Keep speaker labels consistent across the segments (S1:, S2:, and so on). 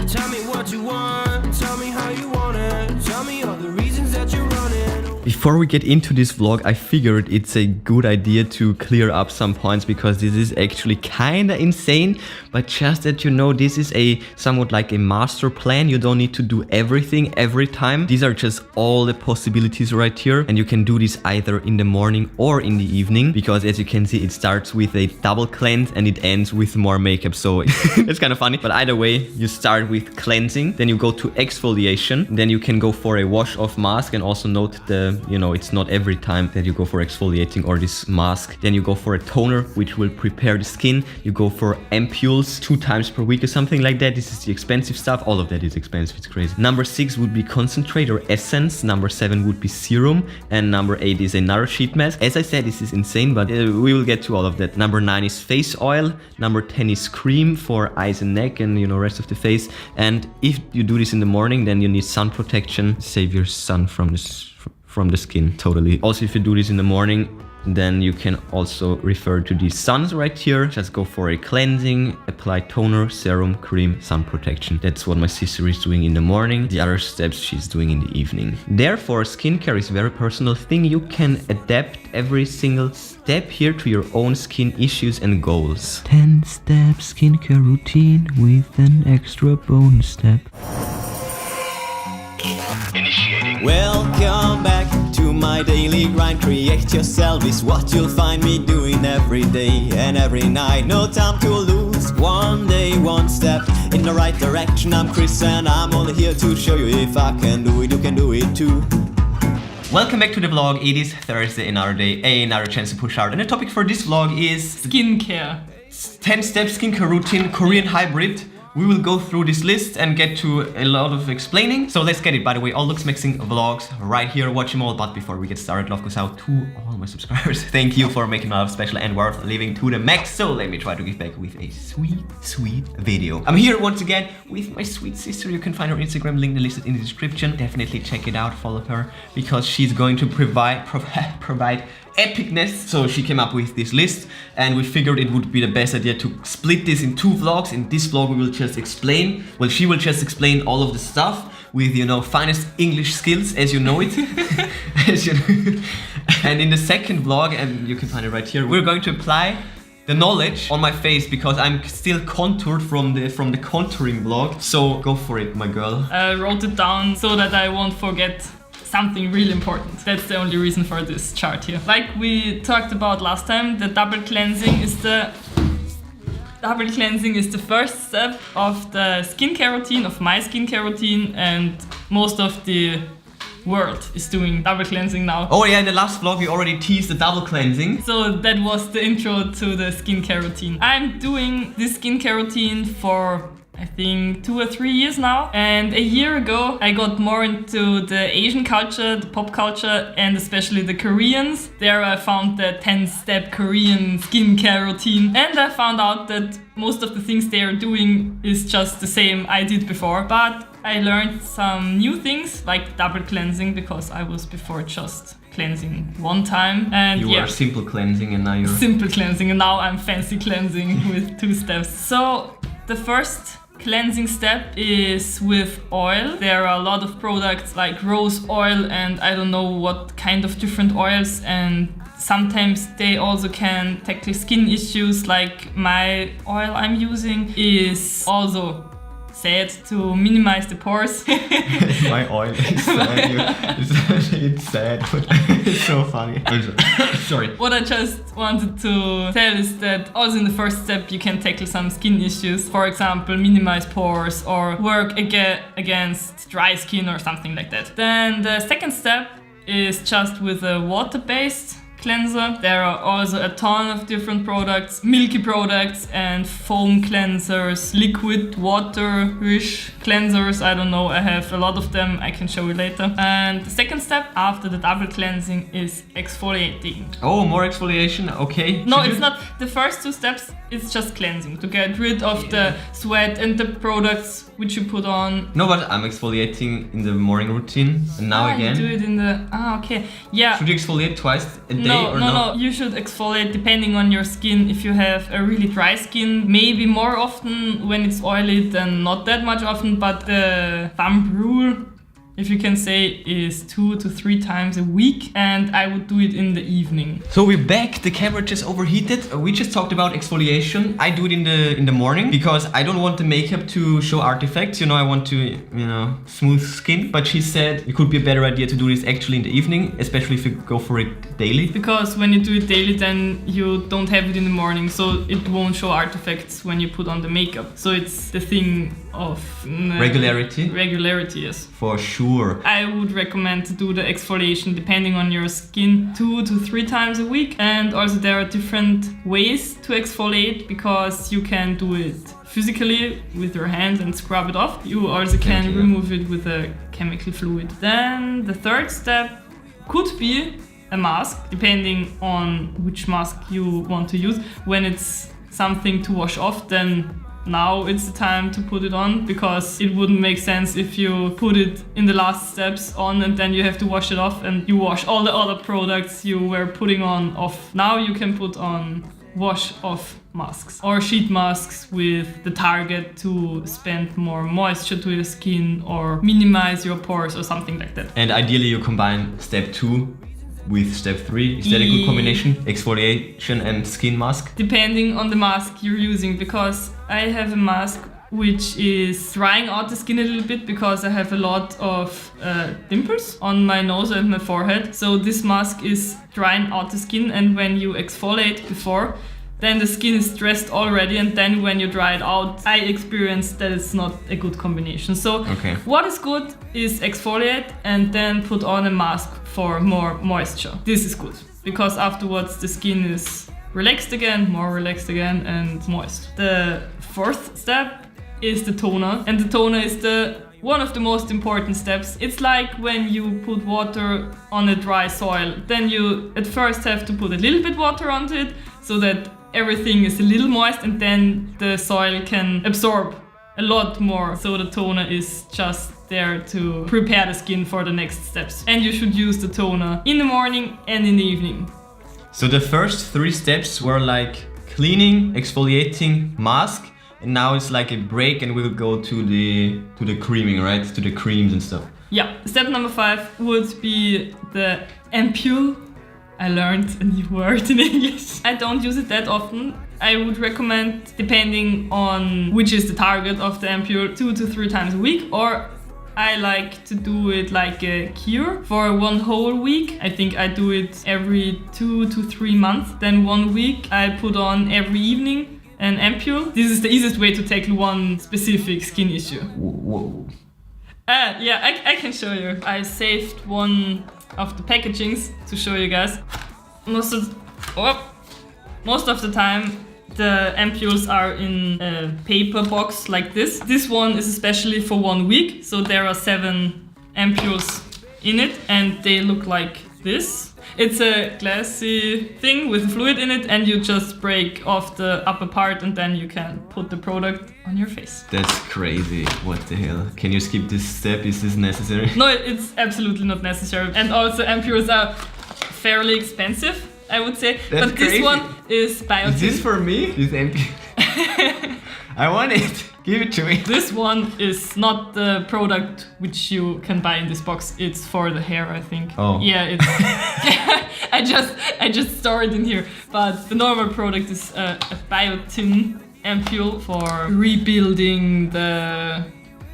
S1: Tell me what you want, tell me how you want it. Tell me all the reasons that you're running.
S2: Before we get into this vlog, I figured it's a good idea to clear up some points because this is actually kinda insane. But just that you know, this is a somewhat like a master plan. You don't need to do everything every time. These are just all the possibilities right here. And you can do this either in the morning or in the evening. Because as you can see, it starts with a double cleanse and it ends with more makeup. So it's kind of funny. But either way, you start with cleansing. Then you go to exfoliation. Then you can go for a wash off mask. And also note it's not every time that you go for exfoliating or this mask. Then you go for a toner, which will prepare the skin. You go for ampules 2 times per week or something like that. This is the expensive stuff. All of that is expensive. It's crazy. Number 6 would be concentrate or essence. Number 7 would be serum. And number 8 is another sheet mask. As I said, this is insane, but we will get to all of that. Number 9 is face oil. Number 10 is cream for eyes and neck and rest of the face. And if you do this in the morning, then you need sun protection. Save your sun from the skin, totally. Also, if you do this in the morning, then you can also refer to these suns right here. Just go for a cleansing, apply toner, serum, cream, sun protection. That's what my sister is doing in the morning. The other steps she's doing in the evening. Therefore, skincare is a very personal thing. You can adapt every single step here to your own skin issues and goals. 10-step skincare routine with an extra bonus step.
S1: Initiating.
S3: Welcome back to my daily grind. Create yourself is what you'll find me doing every day and every night. No time to lose. One day, one step in the right direction. I'm Chris and I'm only here to show you if I can do it, you can do it too.
S2: Welcome back to the vlog. It is Thursday, another day, another chance to push out. And the topic for this vlog is
S4: skincare.
S2: 10-step skincare routine, Korean hybrid. We will go through this list and get to a lot of explaining. So let's get it. By the way, all Looks Mixing vlogs right here. Watch them all. But before we get started, love goes out to all my subscribers. Thank you for making my life special and worth living to the max. So let me try to give back with a sweet, sweet video. I'm here once again with my sweet sister. You can find her Instagram link listed in the description. Definitely check it out. Follow her because she's going to provide epicness. So she came up with this list and we figured it would be the best idea to split this in 2 vlogs. In this vlog we will just explain, well, she will just explain all of the stuff with finest English skills as you know it. And in the second vlog, and you can find it right here, we're going to apply the knowledge on my face because I'm still contoured from the contouring vlog. So go for it, my girl.
S4: I wrote it down so that I won't forget something really important. That's the only reason for this chart here. Like we talked about last time, the double cleansing is the first step of the skincare routine, of my skincare routine, and most of the world is doing double cleansing now.
S2: Oh yeah, in the last vlog we already teased the double cleansing.
S4: So that was the intro to the skincare routine. I'm doing this skincare routine for I think 2 or 3 years now. And a year ago, I got more into the Asian culture, the pop culture, and especially the Koreans. There I found the 10-step Korean skincare routine. And I found out that most of the things they are doing is just the same I did before. But I learned some new things like double cleansing because I was before just cleansing one time. And
S2: you were simple cleansing and now you're...
S4: Simple cleansing and now I'm fancy cleansing with 2 steps. So the first cleansing step is with oil. There are a lot of products like rose oil and I don't know what kind of different oils, and sometimes they also can tackle skin issues. Like my oil I'm using is also said to minimize the pores.
S2: My oil is sad. It's sad, but it's so funny. Sorry.
S4: What I just wanted to tell is that also in the first step you can tackle some skin issues. For example, minimize pores or work against dry skin or something like that. Then the second step is just with a water-based cleanser. There are also a ton of different products, milky products and foam cleansers, liquid water-ish cleansers. I don't know, I have a lot of them, I can show you later. And the second step after the double cleansing is exfoliating.
S2: Oh, more exfoliation, okay.
S4: No, it's not. the first 2 steps is just cleansing to get rid of the sweat and the products which you put on.
S2: No, but I'm exfoliating in the morning routine and now again.
S4: You do it in the okay. Yeah.
S2: Should you exfoliate twice a day or
S4: no? You should exfoliate depending on your skin. If you have a really dry skin, maybe more often. When it's oily, then not that much often. But the thumb rule, if you can say, is 2 to 3 times a week, and I would do it in the evening.
S2: So we're back. The camera just overheated. We just talked about exfoliation. I do it in the morning because I don't want the makeup to show artifacts. I want to smooth skin. But she said it could be a better idea to do this actually in the evening, especially if you go for it daily.
S4: Because when you do it daily, then you don't have it in the morning, so it won't show artifacts when you put on the makeup. So it's the thing of
S2: regularity.
S4: Regularity, yes.
S2: For sure.
S4: I would recommend to do the exfoliation depending on your skin 2 to 3 times a week. And also there are different ways to exfoliate because you can do it physically with your hand and scrub it off. You also can remove it with a chemical fluid. Then the third step could be a mask, depending on which mask you want to use. When it's something to wash off, then now it's the time to put it on, because it wouldn't make sense if you put it in the last steps on and then you have to wash it off and you wash all the other products you were putting on off. Now you can put on wash off masks or sheet masks with the target to spend more moisture to your skin or minimize your pores or something like that.
S2: And ideally you combine step 2 with step 3. Is that a good combination? Exfoliation and skin mask?
S4: Depending on the mask you're using, because I have a mask which is drying out the skin a little bit because I have a lot of dimples on my nose and my forehead. So this mask is drying out the skin, and when you exfoliate before, then the skin is stressed already, and then when you dry it out, I experienced that it's not a good combination. So what is good is exfoliate and then put on a mask for more moisture. This is good because afterwards the skin is relaxed again, more relaxed again, and moist. The fourth step is the toner, and the toner is one of the most important steps. It's like when you put water on a dry soil, then you at first have to put a little bit water onto it so that everything is a little moist, and then the soil can absorb a lot more. So the toner is just there to prepare the skin for the next steps. And you should use the toner in the morning and in the evening.
S2: So the first 3 steps were like cleaning, exfoliating, mask, and now it's like a break and we'll go to the creaming, right? To the creams and stuff.
S4: Yeah. Step number 5 would be the ampule. I learned a new word in English. I don't use it that often. I would recommend, depending on which is the target of the ampule, 2 to 3 times a week, or I like to do it like a cure for 1 whole week. I think I do it every 2 to 3 months. Then 1 week I put on every evening an ampule. This is the easiest way to tackle one specific skin issue.
S2: Whoa.
S4: Yeah, I can show you. I saved one of the packagings to show you guys. Most of the time the ampules are in a paper box like this. This one is especially for 1 week, so there are 7 ampules in it and they look like this. It's a glassy thing with fluid in it, and you just break off the upper part and then you can put the product on your face.
S2: That's crazy. What the hell? Can you skip this step? Is this necessary?
S4: No, it's absolutely not necessary. And also ampules are fairly expensive, I would say.
S2: That's
S4: but
S2: crazy.
S4: This one is biotin.
S2: Is this for me? This ampule? I want it. Give it to me.
S4: This one is not the product which you can buy in this box. It's for the hair, I think.
S2: Oh.
S4: Yeah, it's. I just store it in here. But the normal product is a biotin ampule for rebuilding the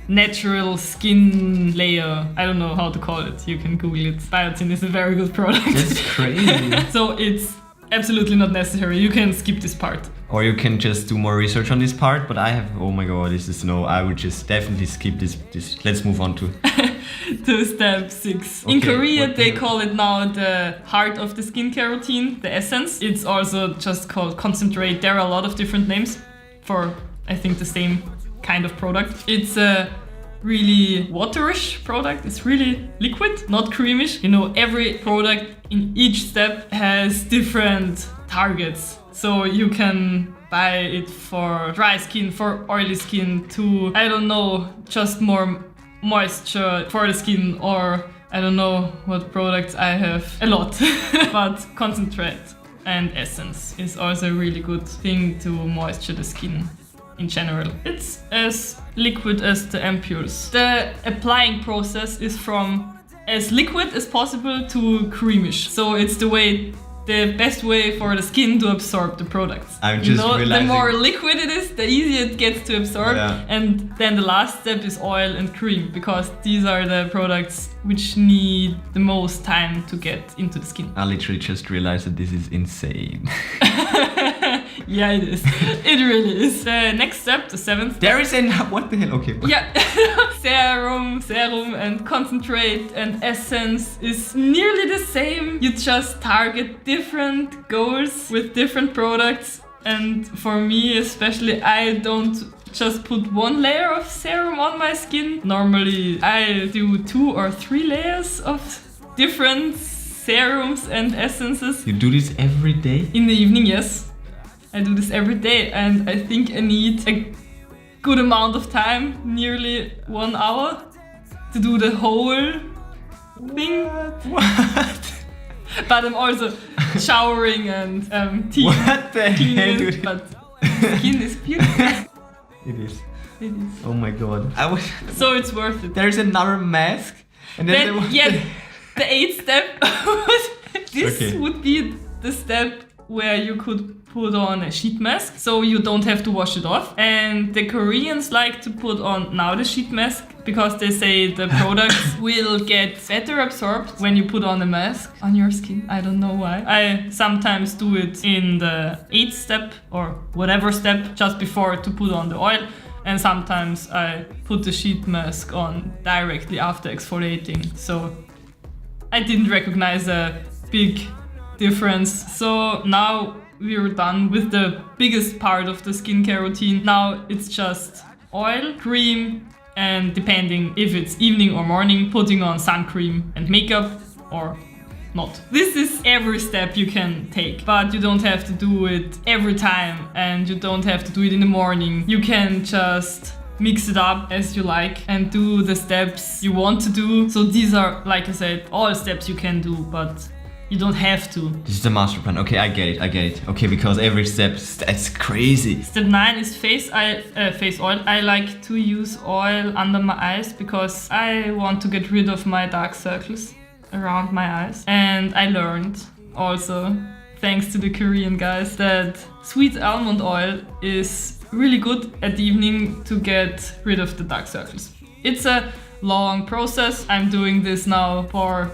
S4: natural skin layer. I don't know how to call it. You can Google it. Biotin is a very good product.
S2: That's crazy.
S4: So it's absolutely not necessary. You can skip this part.
S2: Or you can just do more research on this part, but I have, oh my god, this is no, I would just definitely skip this. Let's move on to
S4: step 6.
S2: Okay,
S4: in Korea, they call it now the heart of the skincare routine, the essence. It's also just called concentrate. There are a lot of different names for, I think, the same kind of product. It's a really waterish product. It's really liquid, not creamish. You know, every product in each step has different targets. So you can buy it for dry skin, for oily skin, to, I don't know, just more moisture for the skin, or I don't know what products I have. A lot. But concentrate and essence is also a really good thing to moisture the skin in general. It's as liquid as the ampules. The applying process is from as liquid as possible to creamish. So it's the best way for the skin to absorb the products.
S2: I'm just realizing,
S4: the more liquid it is, the easier it gets to absorb.
S2: Yeah.
S4: And then the last step is oil and cream, because these are the products which need the most time to get into the skin.
S2: I literally just realized that this is insane.
S4: Yeah, it is. It really is. The next step, the 7th.
S2: There is a... What the hell? Okay.
S4: Yeah, serum and concentrate and essence is nearly the same. You just target different goals with different products. And for me especially, I don't just put one layer of serum on my skin. Normally I do 2 or 3 layers of different serums and essences.
S2: You do this every day?
S4: In the evening, yes. I do this every day, and I think I need a good amount of time, nearly 1 hour, to do the whole thing.
S2: What?
S4: But I'm also showering and
S2: What the hell, dude?
S4: But skin is beautiful.
S2: It is.
S4: It is.
S2: Oh my god.
S4: So it's worth it.
S2: There's another mask. And then
S4: The 8th step. This would be the step where you could put on a sheet mask, so you don't have to wash it off. And the Koreans like to put on now the sheet mask because they say the products will get better absorbed when you put on a mask on your skin. I don't know why. I sometimes do it in the 8th step or whatever step just before to put on the oil. And sometimes I put the sheet mask on directly after exfoliating. So I didn't recognize a big difference. So now we're done with the biggest part of the skincare routine. Now it's just oil, cream, and depending if it's evening or morning, putting on sun cream and makeup or not. This is every step you can take, but you don't have to do it every time, and you don't have to do it in the morning. You can just mix it up as you like and do the steps you want to do. So these are, like I said, all steps you can do, but you don't have to.
S2: This is the master plan. Okay, I get it. Okay, because every step, that's crazy.
S4: Step 9 is face oil. I like to use oil under my eyes because I want to get rid of my dark circles around my eyes. And I learned also, thanks to the Korean guys, that sweet almond oil is really good at the evening to get rid of the dark circles. It's a long process. I'm doing this now for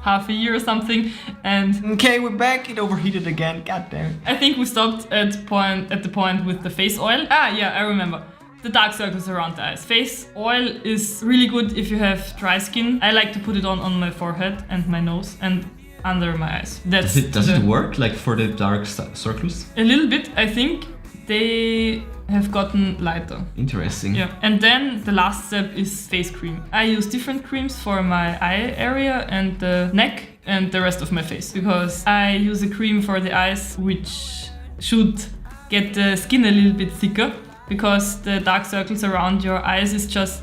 S4: half a year or something, and
S2: okay, we're back. It overheated again. God damn it.
S4: I think we stopped at the point with the face oil. I remember. The dark circles around the eyes. Face oil is really good if you have dry skin. I like to put it on my forehead and my nose and under my eyes.
S2: Does it work like for the dark circles?
S4: A little bit. I think they have gotten lighter.
S2: Interesting.
S4: Yeah. And then the last step is face cream. I use different creams for my eye area and the neck and the rest of my face, because I use a cream for the eyes which should get the skin a little bit thicker, because the dark circles around your eyes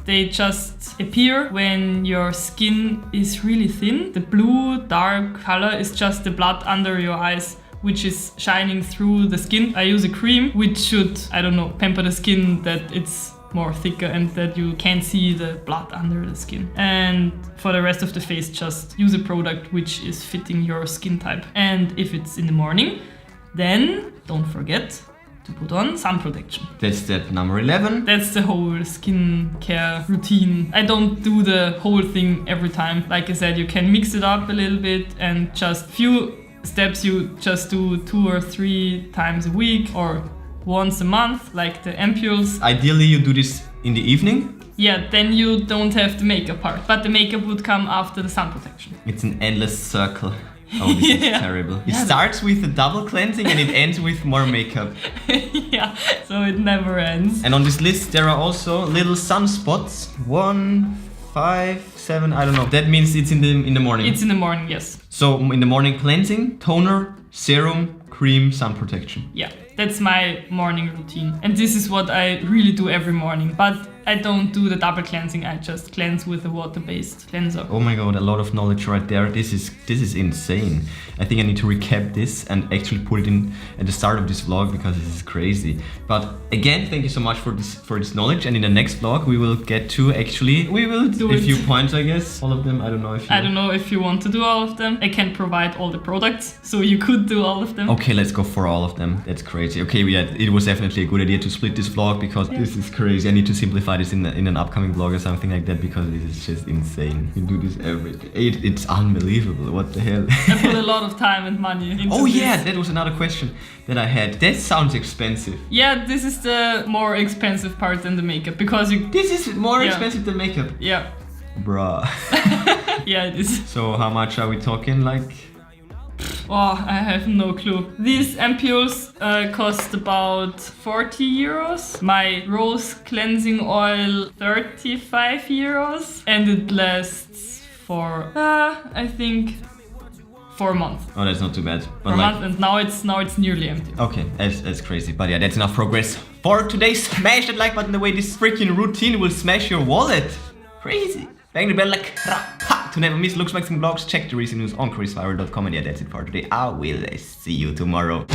S4: they just appear when your skin is really thin. The blue dark color is just the blood under your eyes, which is shining through the skin. I use a cream which should, I don't know, pamper the skin that it's more thicker and that you can see the blood under the skin. And for the rest of the face, just use a product which is fitting your skin type. And if it's in the morning, then don't forget to put on sun protection.
S2: That's step number 11.
S4: That's the whole skincare routine. I don't do the whole thing every time. Like I said, you can mix it up a little bit, and just few steps you just do 2 or 3 times a week or once a month, like the ampules.
S2: Ideally you do this in the evening.
S4: Yeah, then you don't have the makeup part, but the makeup would come after the sun protection.
S2: It's an endless circle. Oh, this is terrible. It starts with a double cleansing and it ends with more makeup.
S4: Yeah, so it never ends.
S2: And on this list there are also little sunspots. 1, 5, 7, I don't know. That means it's in the morning.
S4: It's in the morning, yes.
S2: So in the morning, cleansing, toner, serum, cream, sun protection.
S4: Yeah, that's my morning routine. And this is what I really do every morning. But I don't do the double cleansing, I just cleanse with a water-based cleanser.
S2: Oh my god, a lot of knowledge right there. This is insane. I think I need to recap this and actually put it in at the start of this vlog because this is crazy. But again, thank you so much for this knowledge. And in the next vlog, we will get to actually, we will do a few points, I guess. All of them, I don't know if you...
S4: I don't know if you want to do all of them. I can provide all the products, so you could do all of them.
S2: Okay, let's go for all of them. That's crazy. Okay, it was definitely a good idea to split this vlog because this is crazy. I need to simplify this in an upcoming vlog or something like that because this is just insane. You do this every day. It's unbelievable. What the hell?
S4: I put a lot of time and money into
S2: Oh
S4: this.
S2: yeah, that was another question that I had. That sounds expensive.
S4: Yeah, this is the more expensive part than the makeup because you...
S2: This is more expensive than makeup.
S4: Yeah.
S2: Bruh.
S4: Yeah, it is.
S2: So how much are we talking? Like...
S4: Oh, I have no clue. These ampules cost about 40 euros. My rose cleansing oil 35 euros. And it lasts for, I think, 4 months.
S2: Oh, that's not too bad. But
S4: 4 months, and now it's nearly empty.
S2: Okay, that's crazy. But yeah, that's enough progress for today. Smash that like button the way this freaking routine will smash your wallet. Crazy. Bang the bell like to never miss looks, maxing vlogs. Check the recent news on ChrisViral.com. And yeah, that's it for today. I will see you tomorrow.